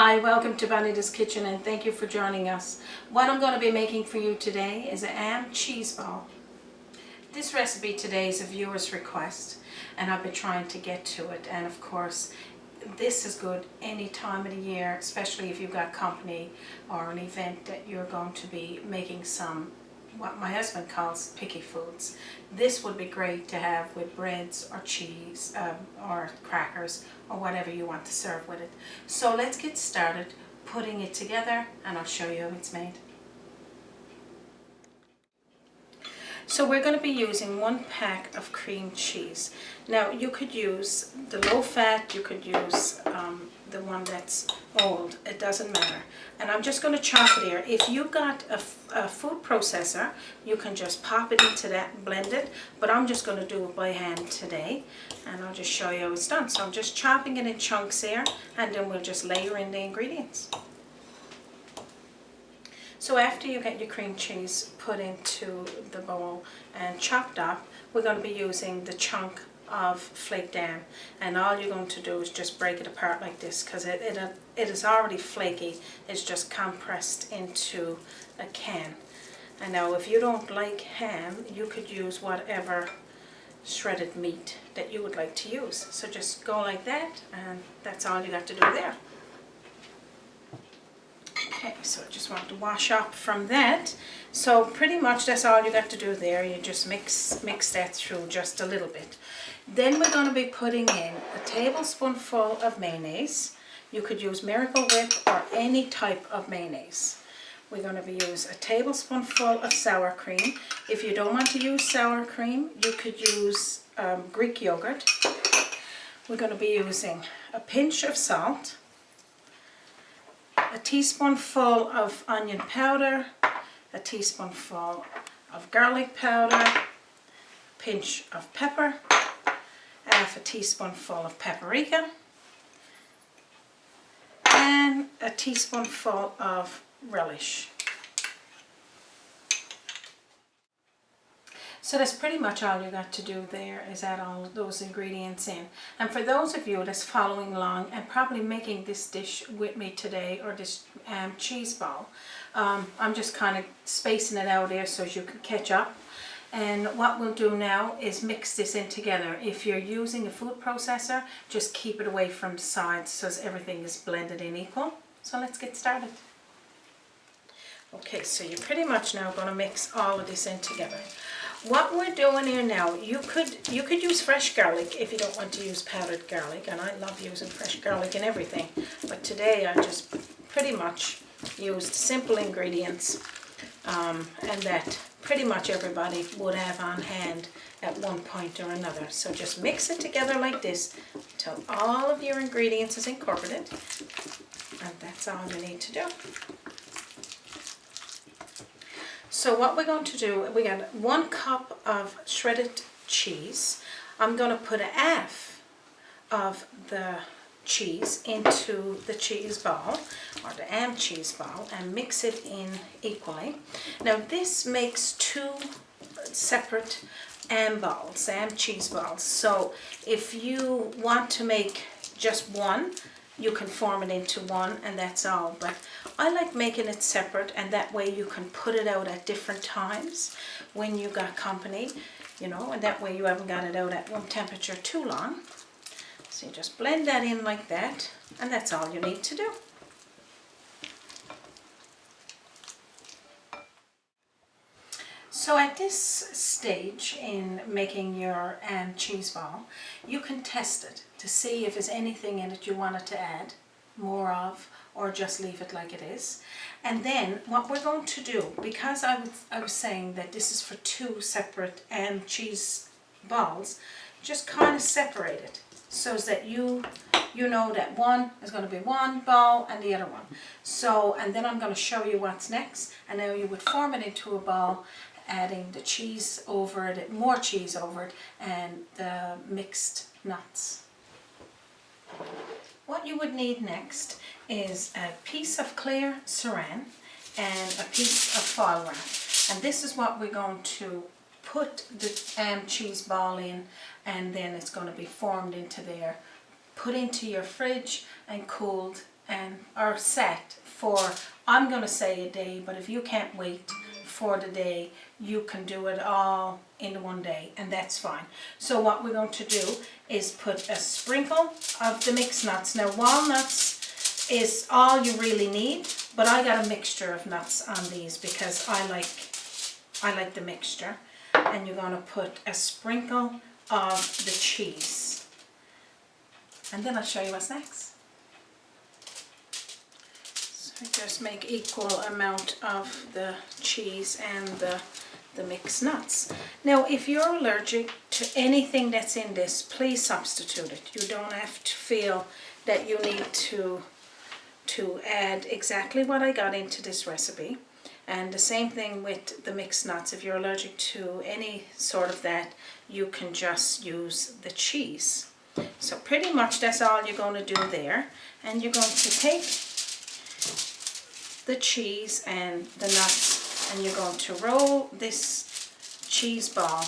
Hi, welcome to Bonita's Kitchen and thank you for joining us. What I'm going to be making for you today is a ham cheese ball. This recipe today is a viewer's request and I've been trying to get to it, and of course this is good any time of the year, especially if you've got company or an event that you're going to be making some what my husband calls picky foods. This would be great to have with breads or cheese or crackers or whatever you want to serve with it. So let's get started putting it together and I'll show you how it's made. So we're going to be using 1 pack of cream cheese. Now you could use the low fat, you could use the one that's old, it doesn't matter. And I'm just going to chop it here. If you've got a food processor, you can just pop it into that and blend it, but I'm just going to do it by hand today and I'll just show you how it's done. So I'm just chopping it in chunks here and then we'll just layer in the ingredients. So after you get your cream cheese put into the bowl and chopped up, we're going to be using the chunk of flaked ham, and all you're going to do is just break it apart like this because it is already flaky. It's just compressed into a can. And now if you don't like ham, you could use whatever shredded meat that you would like to use. So just go like that and that's all you got to do there. Okay, so I just want to wash up from that. So pretty much that's all you got to do there. You just mix that through just a little bit. Then we're going to be putting in a tablespoonful of mayonnaise. You could use Miracle Whip or any type of mayonnaise. We're going to use a tablespoonful of sour cream. If you don't want to use sour cream, you could use Greek yogurt. We're going to be using a pinch of salt, a teaspoonful of onion powder, a teaspoonful of garlic powder, a pinch of pepper, half a teaspoonful of paprika, and a teaspoonful of relish. So that's pretty much all you got to do there, is add all of those ingredients in. And for those of you that's following along and probably making this dish with me today, or this cheese ball, I'm just kind of spacing it out there so you can catch up. And what we'll do now is mix this in together. If you're using a food processor, just keep it away from the sides so everything is blended in equal. So let's get started. Okay, so you're pretty much now going to mix all of this in together. What we're doing here now, you could use fresh garlic if you don't want to use powdered garlic, and I love using fresh garlic in everything, but today I just pretty much used simple ingredients and that pretty much everybody would have on hand at one point or another. So just mix it together like this until all of your ingredients is incorporated, and that's all you need to do. So what we're going to do, we got 1 cup of shredded cheese. I'm going to put a half of the cheese into the cheese ball, or the ham cheese ball, and mix it in equally. Now this makes 2 separate ham balls, ham cheese balls. So if you want to make just one, you can form it into one and that's all. But I like making it separate, and that way you can put it out at different times when you got company, you know, and that way you haven't got it out at one temperature too long. So you just blend that in like that, and that's all you need to do. So at this stage in making your cheese ball, you can test it to see if there's anything in it you wanted to add more of, or just leave it like it is. And then what we're going to do, because I was saying that this is for 2 separate cheese balls, just kind of separate it so that you know that one is going to be one ball and the other one. So, and then I'm going to show you what's next, and now you would form it into a ball, adding the cheese over it, more cheese over it, and the mixed nuts. What you would need next is a piece of clear saran and a piece of foil wrap. And this is what we're going to put the cheese ball in, and then it's going to be formed into there, put into your fridge and cooled and are set for, I'm going to say a day, but if you can't wait for the day, you can do it all in one day, and that's fine. So what we're going to do is put a sprinkle of the mixed nuts. Now walnuts is all you really need, but I got a mixture of nuts on these because I like the mixture. And you're going to put a sprinkle of the cheese, and then I'll show you what's next. So just make equal amount of the cheese and the mixed nuts. Now if you're allergic to anything that's in this, please substitute it. You don't have to feel that you need to add exactly what I got into this recipe. And the same thing with the mixed nuts. If you're allergic to any sort of that, you can just use the cheese. So pretty much that's all you're going to do there. And you're going to take the cheese and the nuts, and you're going to roll this cheese ball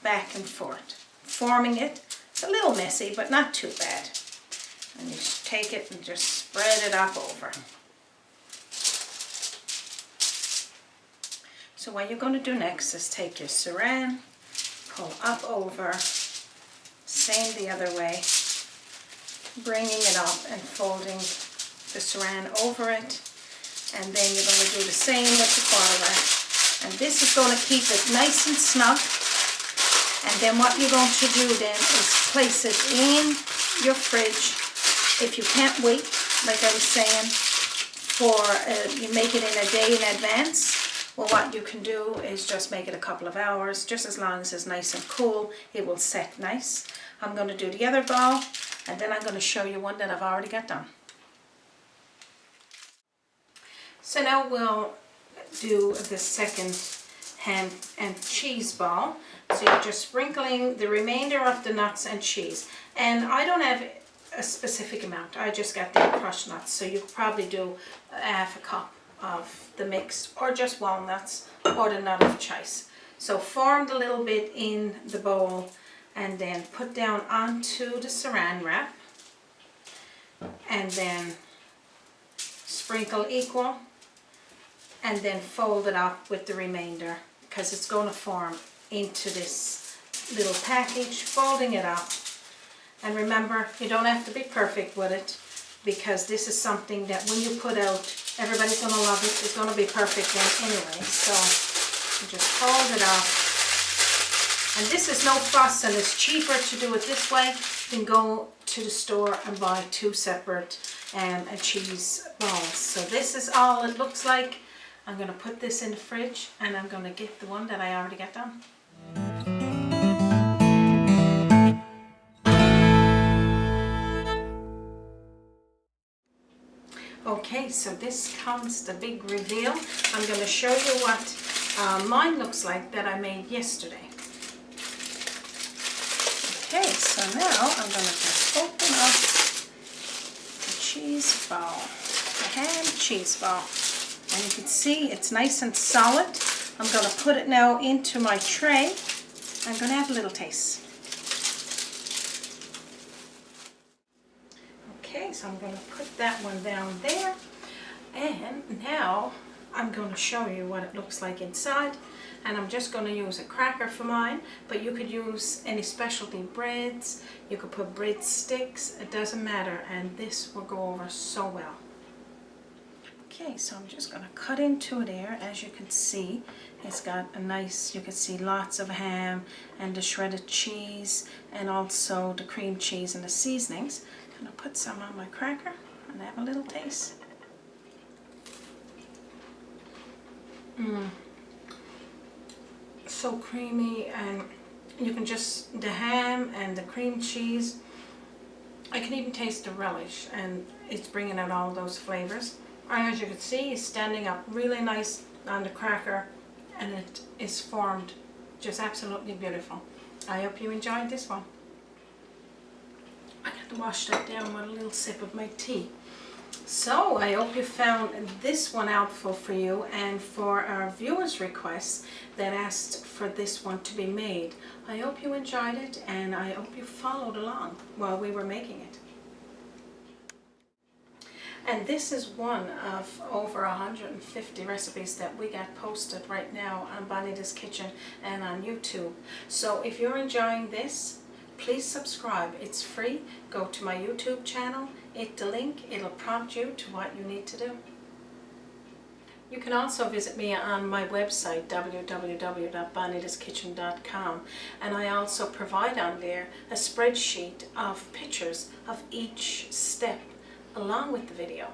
back and forth, forming it. It's a little messy, but not too bad. And you take it and just spread it up over. So what you're going to do next is take your saran, pull up over, same the other way, bringing it up and folding the saran over it. And then you're going to do the same with the far. And this is going to keep it nice and snug. And then what you're going to do then is place it in your fridge. If you can't wait, like I was saying, for you make it in a day in advance. Well, what you can do is just make it a couple of hours, just as long as it's nice and cool, it will set nice. I'm going to do the other ball, and then I'm going to show you one that I've already got done. So now we'll do the second ham and cheese ball. So you're just sprinkling the remainder of the nuts and cheese. And I don't have a specific amount, I just got the crushed nuts, so you could probably do half a cup of the mix, or just walnuts, or the nut of choice. So form the little bit in the bowl and then put down onto the saran wrap, and then sprinkle equal, and then fold it up with the remainder, because it's going to form into this little package, folding it up. And remember, you don't have to be perfect with it, because this is something that when you put out, everybody's going to love it. It's going to be perfect then anyway. So you just fold it up. And this is no fuss, and it's cheaper to do it this way than go to the store and buy two separate cheese balls. So this is all it looks like. I'm going to put this in the fridge, and I'm going to get the one that I already got done. Okay, so this comes the big reveal. I'm going to show you what mine looks like that I made yesterday. Okay, so now I'm going to just open up the cheese ball, the ham cheese ball. And you can see it's nice and solid. I'm going to put it now into my tray. I'm going to have a little taste. Okay, so I'm going to put that one down there, and now I'm going to show you what it looks like inside. And I'm just going to use a cracker for mine, but you could use any specialty breads, you could put bread sticks, it doesn't matter, and this will go over so well. Okay, so I'm just going to cut into it here. As you can see, it's got a nice, you can see lots of ham and the shredded cheese, and also the cream cheese and the seasonings. I'm going to put some on my cracker and have a little taste. So creamy, and you can just, the ham and the cream cheese, I can even taste the relish, and it's bringing out all those flavors. And as you can see, it's standing up really nice on the cracker, and it is formed just absolutely beautiful. I hope you enjoyed this one. I got to wash that down with a little sip of my tea. So I hope you found this one helpful for you, and for our viewers' requests that asked for this one to be made. I hope you enjoyed it, and I hope you followed along while we were making it. And this is one of over 150 recipes that we got posted right now on Bonita's Kitchen and on YouTube. So if you're enjoying this, please subscribe. It's free. Go to my YouTube channel, hit the link, it'll prompt you to what you need to do. You can also visit me on my website, www.bonitaskitchen.com, and I also provide on there a spreadsheet of pictures of each step along with the video.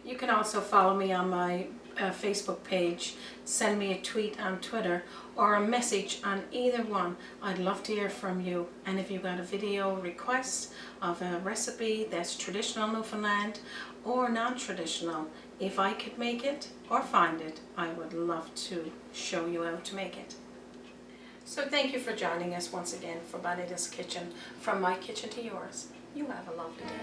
You can also follow me on my Facebook page, send me a tweet on Twitter, or a message on either one. I'd love to hear from you. And if you've got a video request of a recipe that's traditional Newfoundland or non-traditional, if I could make it or find it, I would love to show you how to make it. So thank you for joining us once again for Bonita's Kitchen, from my kitchen to yours. You have a lovely day.